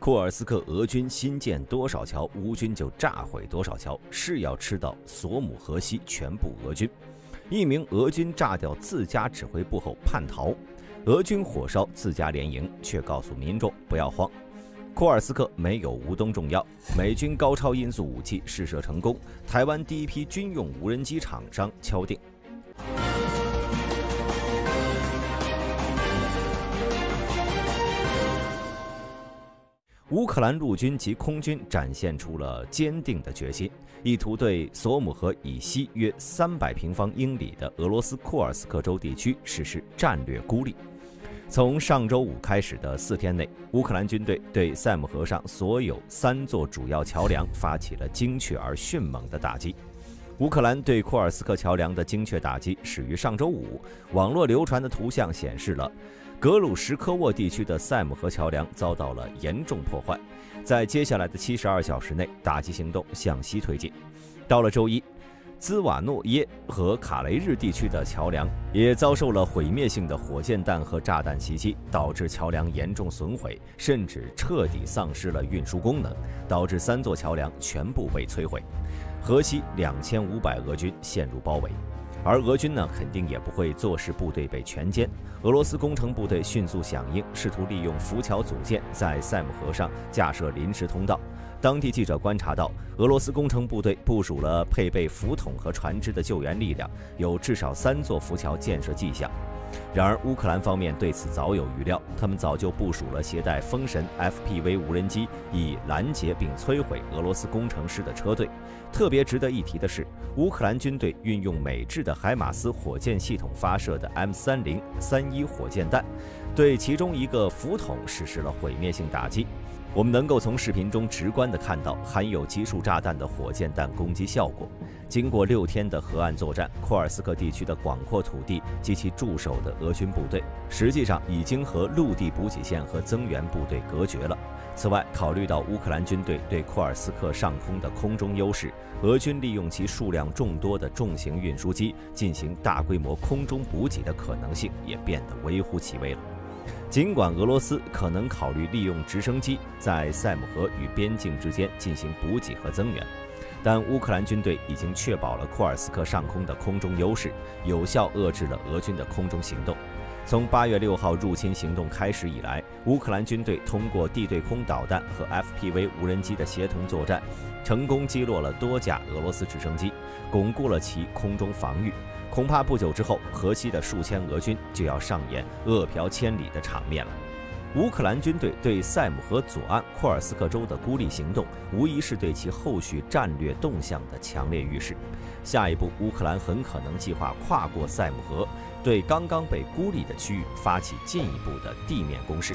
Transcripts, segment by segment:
库尔斯克俄军新建多少桥，乌军就炸毁多少桥，是要吃到索姆河西全部俄军。一名俄军炸掉自家指挥部后叛逃，俄军火烧自家连营，却告诉民众不要慌。库尔斯克没有无东重要，美军高超音速武器试射成功，台湾第一批军用无人机厂商敲定。乌克兰陆军及空军展现出了坚定的决心，意图对索姆河以西约300平方英里的俄罗斯库尔斯克州地区实施战略孤立。从上周五开始的4天内，乌克兰军队对塞姆河上所有3座主要桥梁发起了精确而迅猛的打击。乌克兰对库尔斯克桥梁的精确打击始于上周五，网络流传的图像显示了格鲁什科沃地区的塞姆河桥梁遭到了严重破坏。在接下来的72小时内，打击行动向西推进。到了周一，兹瓦诺耶和卡雷日地区的桥梁也遭受了毁灭性的火箭弹和炸弹袭击，导致桥梁严重损毁，甚至彻底丧失了运输功能，导致3座桥梁全部被摧毁。河西2500俄军陷入包围。而俄军呢，肯定也不会坐视部队被全歼。俄罗斯工程部队迅速响应，试图利用浮桥组件在塞姆河上架设临时通道。当地记者观察到，俄罗斯工程部队部署了配备浮筒和船只的救援力量，有至少3座浮桥建设迹象。然而，乌克兰方面对此早有预料，他们早就部署了携带风神 FPV 无人机，以拦截并摧毁俄罗斯工程师的车队。特别值得一提的是，乌克兰军队运用美制的海马斯火箭系统发射的 M30-31火箭弹，对其中一个浮筒实施了毁灭性打击。我们能够从视频中直观地看到含有集束炸弹的火箭弹攻击效果。经过6天的河岸作战，库尔斯克地区的广阔土地及其驻守的俄军部队，实际上已经和陆地补给线和增援部队隔绝了。此外，考虑到乌克兰军队对库尔斯克上空的空中优势，俄军利用其数量众多的重型运输机进行大规模空中补给的可能性也变得微乎其微了。尽管俄罗斯可能考虑利用直升机在塞姆河与边境之间进行补给和增援，但乌克兰军队已经确保了库尔斯克上空的空中优势，有效遏制了俄军的空中行动。从8月6号入侵行动开始以来，乌克兰军队通过地对空导弹和 FPV 无人机的协同作战，成功击落了多架俄罗斯直升机，巩固了其空中防御。恐怕不久之后，河西的数千俄军就要上演饿殍千里的场面了。乌克兰军队对塞姆河左岸库尔斯克州的孤立行动，无疑是对其后续战略动向的强烈预示。下一步，乌克兰很可能计划跨过塞姆河，对刚刚被孤立的区域发起进一步的地面攻势。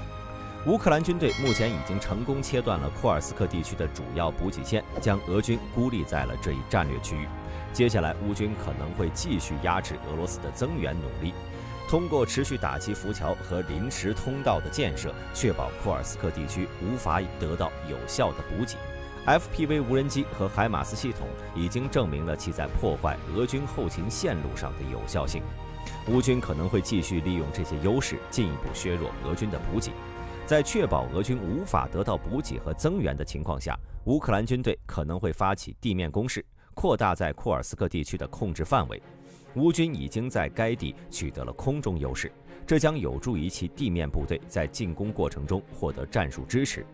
乌克兰军队目前已经成功切断了库尔斯克地区的主要补给线，将俄军孤立在了这一战略区域。接下来，乌军可能会继续压制俄罗斯的增援努力，通过持续打击浮桥和临时通道的建设，确保库尔斯克地区无法得到有效的补给。FPV 无人机和海马斯系统已经证明了其在破坏俄军后勤线路上的有效性。乌军可能会继续利用这些优势，进一步削弱俄军的补给。在确保俄军无法得到补给和增援的情况下，乌克兰军队可能会发起地面攻势，扩大在库尔斯克地区的控制范围。乌军已经在该地取得了空中优势，这将有助于其地面部队在进攻过程中获得战术支持。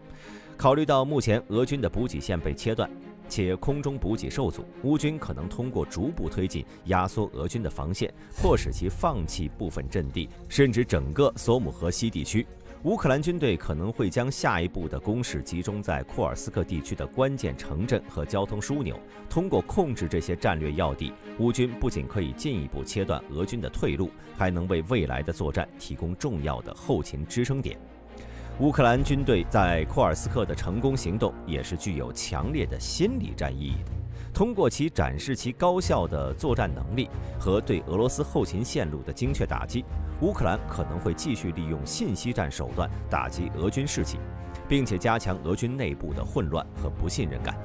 考虑到目前俄军的补给线被切断，且空中补给受阻，乌军可能通过逐步推进压缩俄军的防线，迫使其放弃部分阵地，甚至整个索姆河西地区。乌克兰军队可能会将下一步的攻势集中在库尔斯克地区的关键城镇和交通枢纽。通过控制这些战略要地，乌军不仅可以进一步切断俄军的退路，还能为未来的作战提供重要的后勤支撑点。乌克兰军队在库尔斯克的成功行动也是具有强烈的心理战意义的。通过其展示其高效的作战能力和对俄罗斯后勤线路的精确打击，乌克兰可能会继续利用信息战手段打击俄军士气，并且加强俄军内部的混乱和不信任感。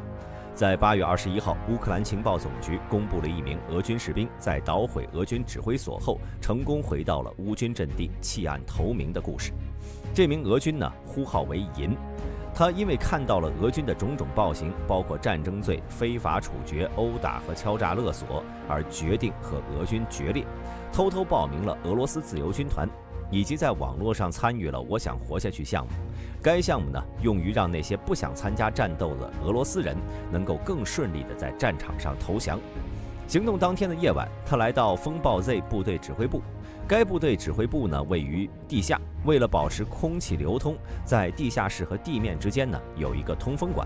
在8月21号，乌克兰情报总局公布了一名俄军士兵在捣毁俄军指挥所后，成功回到了乌军阵地弃暗投明的故事。这名俄军呢，呼号为银。他因为看到了俄军的种种暴行，包括战争罪、非法处决、殴打和敲诈勒索，而决定和俄军决裂，偷偷报名了俄罗斯自由军团，以及在网络上参与了我想活下去项目。该项目呢，用于让那些不想参加战斗的俄罗斯人能够更顺利地在战场上投降。行动当天的夜晚，他来到风暴 Z 部队指挥部。该部队指挥部呢位于地下，为了保持空气流通，在地下室和地面之间呢有一个通风管。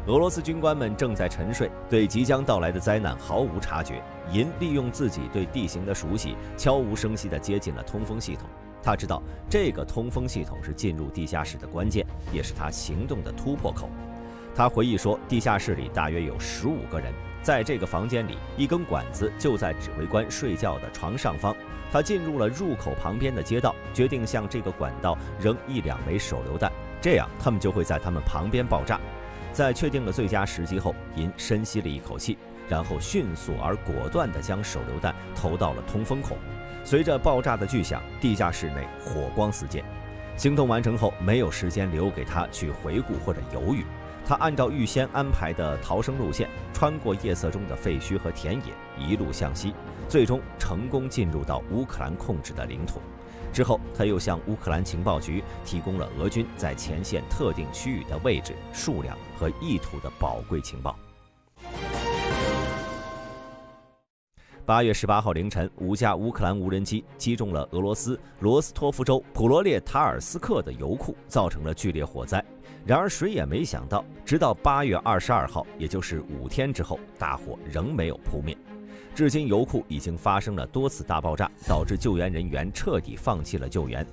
俄罗斯军官们正在沉睡，对即将到来的灾难毫无察觉。银利用自己对地形的熟悉，悄无声息地接近了通风系统。他知道这个通风系统是进入地下室的关键，也是他行动的突破口。他回忆说，地下室里大约有15个人，在这个房间里，一根管子就在指挥官睡觉的床上方。他进入了入口旁边的街道，决定向这个管道扔1、2枚手榴弹，这样他们就会在他们旁边爆炸。在确定了最佳时机后，银深吸了一口气，然后迅速而果断地将手榴弹投到了通风孔。随着爆炸的巨响，地下室内火光四溅。行动完成后，没有时间留给他去回顾或者犹豫。他按照预先安排的逃生路线，穿过夜色中的废墟和田野，一路向西，最终成功进入到乌克兰控制的领土。之后，他又向乌克兰情报局提供了俄军在前线特定区域的位置、数量和意图的宝贵情报。8月18号凌晨，5架乌克兰无人机击中了俄罗斯罗斯托夫州普罗列塔尔斯克的油库，造成了剧烈火灾。然而，谁也没想到，直到8月22号，也就是5天之后，大火仍没有扑灭。至今，油库已经发生了多次大爆炸，导致救援人员彻底放弃了救援。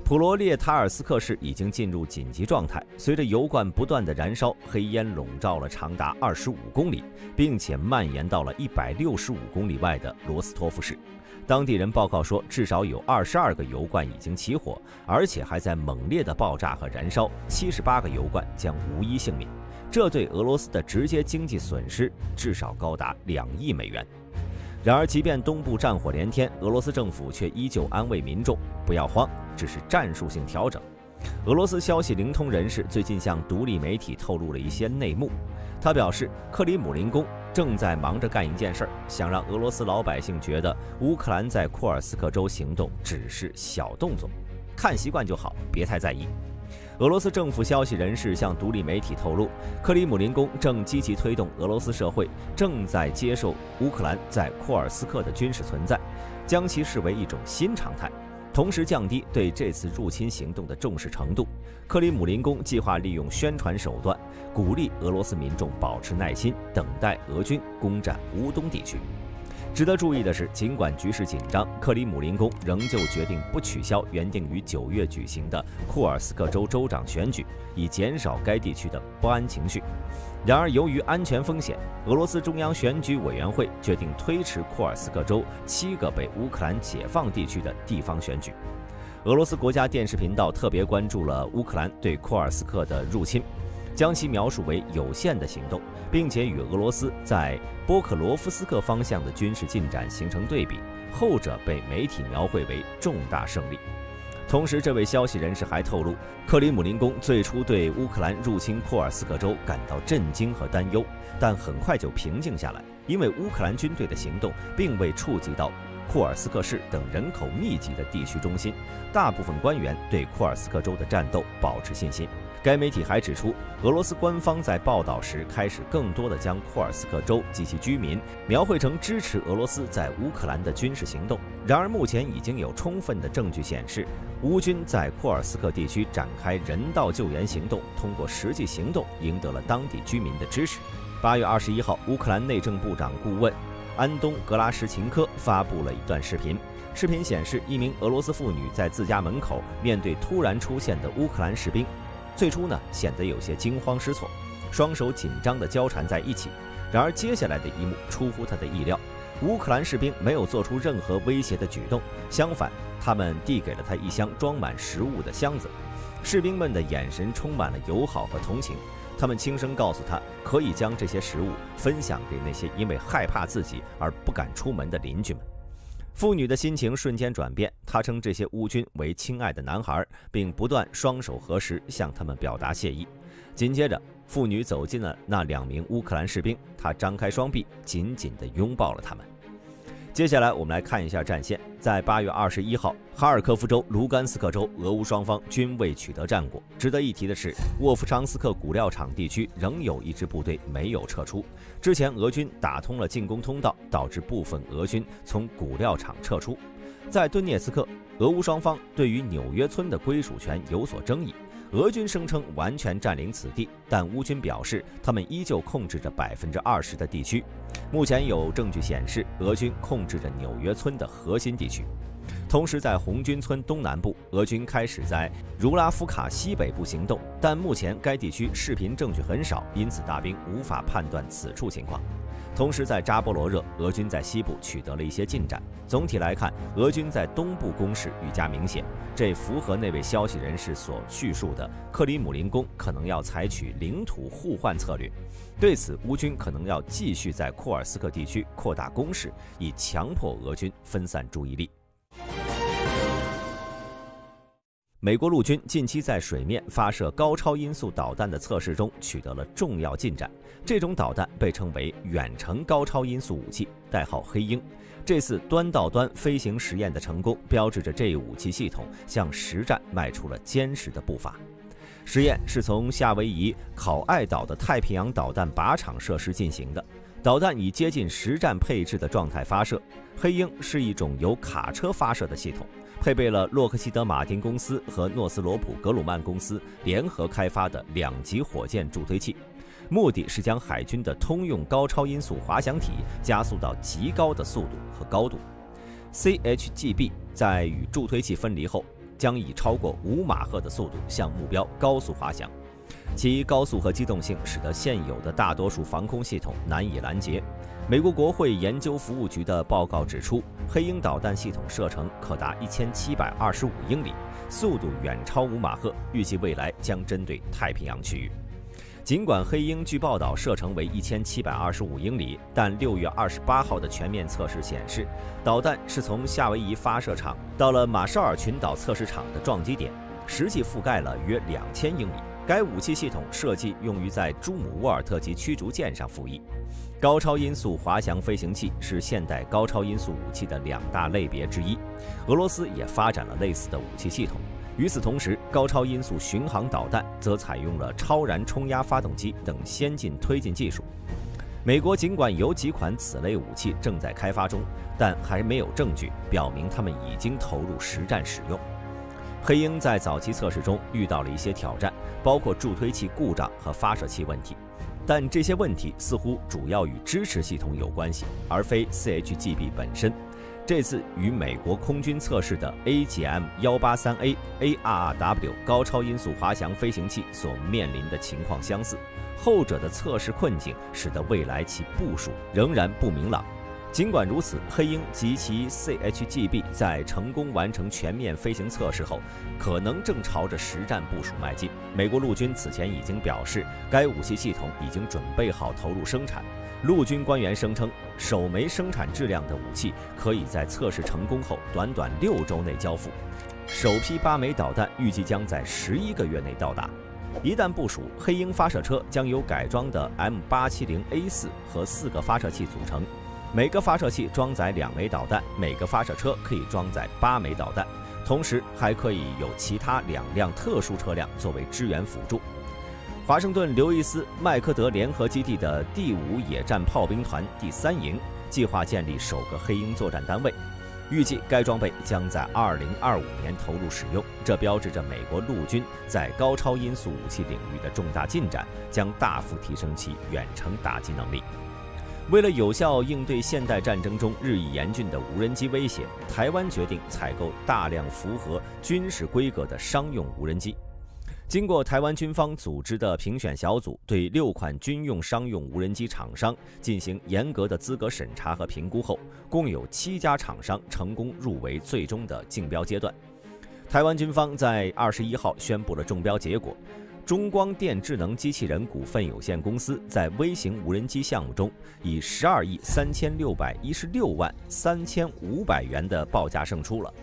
普罗列塔尔斯克市已经进入紧急状态，随着油罐不断的燃烧，黑烟笼罩了长达25公里，并且蔓延到了165公里外的罗斯托夫市。当地人报告说，至少有22个油罐已经起火，而且还在猛烈的爆炸和燃烧，78个油罐将无一幸免。这对俄罗斯的直接经济损失至少高达2亿美元。然而，即便东部战火连天，俄罗斯政府却依旧安慰民众不要慌，只是战术性调整。俄罗斯消息灵通人士最近向独立媒体透露了一些内幕。他表示，克里姆林宫正在忙着干一件事，想让俄罗斯老百姓觉得乌克兰在库尔斯克州行动只是小动作，看习惯就好，别太在意。俄罗斯政府消息人士向独立媒体透露，克里姆林宫正积极推动俄罗斯社会正在接受乌克兰在库尔斯克的军事存在，将其视为一种新常态，同时降低对这次入侵行动的重视程度。克里姆林宫计划利用宣传手段，鼓励俄罗斯民众保持耐心，等待俄军攻占乌东地区。值得注意的是，尽管局势紧张，克里姆林宫仍旧决定不取消原定于9月举行的库尔斯克州州长选举，以减少该地区的不安情绪。然而，由于安全风险，俄罗斯中央选举委员会决定推迟库尔斯克州7个被乌克兰解放地区的地方选举。俄罗斯国家电视频道特别关注了乌克兰对库尔斯克的入侵，将其描述为有限的行动，并且与俄罗斯在波克罗夫斯克方向的军事进展形成对比，后者被媒体描绘为重大胜利。同时，这位消息人士还透露，克里姆林宫最初对乌克兰入侵库尔斯克州感到震惊和担忧，但很快就平静下来，因为乌克兰军队的行动并未触及到库尔斯克市等人口密集的地区中心，大部分官员对库尔斯克州的战斗保持信心。该媒体还指出，俄罗斯官方在报道时开始更多地将库尔斯克州及其居民描绘成支持俄罗斯在乌克兰的军事行动。然而，目前已经有充分的证据显示，乌军在库尔斯克地区展开人道救援行动，通过实际行动赢得了当地居民的支持。8月21号，乌克兰内政部长顾问安东·格拉什琴科发布了一段视频。视频显示，一名俄罗斯妇女在自家门口面对突然出现的乌克兰士兵，最初呢显得有些惊慌失措，双手紧张地交缠在一起。然而接下来的一幕出乎他的意料，乌克兰士兵没有做出任何威胁的举动，相反，他们递给了他一箱装满食物的箱子。士兵们的眼神充满了友好和同情，他们轻声告诉他，可以将这些食物分享给那些因为害怕自己而不敢出门的邻居们。妇女的心情瞬间转变，她他称这些乌军为亲爱的男孩，并不断双手合十向他们表达谢意。紧接着，妇女走进了那2名乌克兰士兵，她张开双臂，紧紧地拥抱了他们。接下来我们来看一下战线。在8月21号，哈尔科夫州、卢甘斯克州，俄乌双方均未取得战果。值得一提的是，沃夫昌斯克骨料厂地区仍有一支部队没有撤出。之前俄军打通了进攻通道，导致部分俄军从骨料厂撤出。在顿涅茨克，俄乌双方对于纽约村的归属权有所争议。俄军声称完全占领此地，但乌军表示他们依旧控制着20%的地区。目前有证据显示，俄军控制着纽约村的核心地区。同时，在红军村东南部，俄军开始在茹拉夫卡西北部行动，但目前该地区视频证据很少，因此大兵无法判断此处情况。同时，在扎波罗热，俄军在西部取得了一些进展。总体来看，俄军在东部攻势愈加明显，这符合那位消息人士所叙述的克里姆林宫可能要采取领土互换策略。对此，乌军可能要继续在库尔斯克地区扩大攻势，以强迫俄军分散注意力。美国陆军近期在水面发射高超音速导弹的测试中取得了重要进展。这种导弹被称为远程高超音速武器，代号黑鹰。这次端到端飞行实验的成功，标志着这一武器系统向实战迈出了坚实的步伐。实验是从夏威夷考爱岛的太平洋导弹靶场设施进行的，导弹以接近实战配置的状态发射。黑鹰是一种由卡车发射的系统，配备了洛克希德马丁公司和诺斯罗普格鲁曼公司联合开发的2级火箭助推器，目的是将海军的通用高超音速滑翔体加速到极高的速度和高度。CHGB 在与助推器分离后，将以超过5马赫的速度向目标高速滑翔。其高速和机动性使得现有的大多数防空系统难以拦截。美国国会研究服务局的报告指出，黑鹰导弹系统射程可达1725英里，速度远超5马赫，预计未来将针对太平洋区域。尽管黑鹰据报道射程为1725英里，但6月28号的全面测试显示，导弹是从夏威夷发射场到了马绍尔群岛测试场的撞击点，实际覆盖了约2000英里。该武器系统设计用于在朱姆沃尔特级驱逐舰上服役。高超音速滑翔飞行器是现代高超音速武器的2大类别之一，俄罗斯也发展了类似的武器系统。与此同时，高超音速巡航导弹则采用了超燃冲压发动机等先进推进技术。美国尽管有几款此类武器正在开发中，但还没有证据表明它们已经投入实战使用。黑鹰在早期测试中遇到了一些挑战，包括助推器故障和发射器问题，但这些问题似乎主要与支持系统有关系，而非 CHGB 本身。这次与美国空军测试的 AGM-183A ARRW 高超音速滑翔飞行器所面临的情况相似，后者的测试困境使得未来其部署仍然不明朗。尽管如此，黑鹰及其 CHGB 在成功完成全面飞行测试后，可能正朝着实战部署迈进。美国陆军此前已经表示，该武器系统已经准备好投入生产。陆军官员声称，首枚生产质量的武器可以在测试成功后短短6周内交付。首批8枚导弹预计将在11个月内到达。一旦部署，黑鹰发射车将由改装的 M870A4 和4个发射器组成。每个发射器装载2枚导弹，每个发射车可以装载8枚导弹，同时还可以有其他2辆特殊车辆作为支援辅助。华盛顿刘易斯麦克德联合基地的第5野战炮兵团第3营计划建立首个黑鹰作战单位，预计该装备将在2025年投入使用。这标志着美国陆军在高超音速武器领域的重大进展，将大幅提升其远程打击能力。为了有效应对现代战争中日益严峻的无人机威胁，台湾决定采购大量符合军事规格的商用无人机。经过台湾军方组织的评选小组对6款军用商用无人机厂商进行严格的资格审查和评估后，共有7家厂商成功入围最终的竞标阶段。台湾军方在21号宣布了中标结果。中光电智能机器人股份有限公司在微型无人机项目中以12亿3616万3500元的报价胜出了。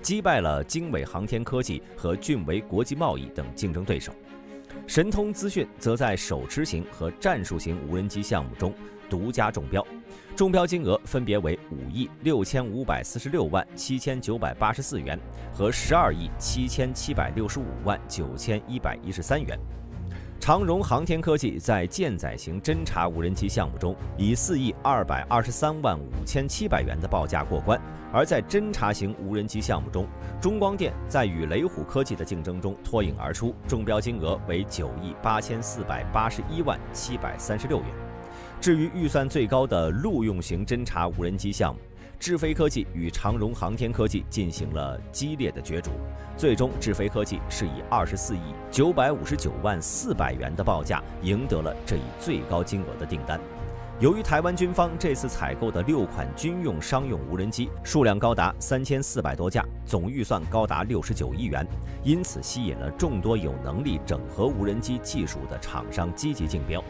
击败了经纬航天科技和俊维国际贸易等竞争对手。神通资讯则在手持型和战术型无人机项目中独家中标，中标金额分别为5亿6546万7984元和12亿7765万9113元。长荣航天科技在舰载型侦察无人机项目中以4亿223万5700元的报价过关，而在侦察型无人机项目中，中光电在与雷虎科技的竞争中脱颖而出，中标金额为9亿8481万736元。至于预算最高的陆用型侦察无人机项目，智飞科技与长荣航天科技进行了激烈的角逐，最终智飞科技是以24亿959万400元的报价赢得了这一最高金额的订单。由于台湾军方这次采购的6款军用商用无人机数量高达3400多架，总预算高达69亿元，因此吸引了众多有能力整合无人机技术的厂商积极竞标。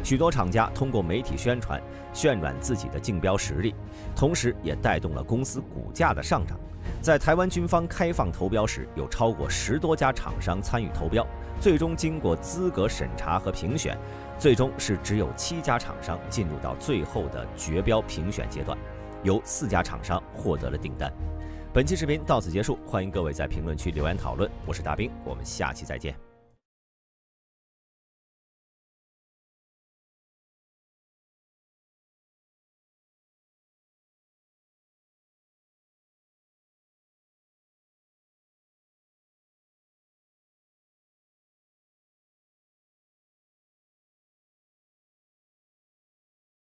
许多厂家通过媒体宣传，渲染自己的竞标实力，同时也带动了公司股价的上涨。在台湾军方开放投标时，有超过10多家厂商参与投标，最终经过资格审查和评选，最终是只有7家厂商进入到最后的决标评选阶段，由4家厂商获得了订单。本期视频到此结束，欢迎各位在评论区留言讨论。我是大兵，我们下期再见。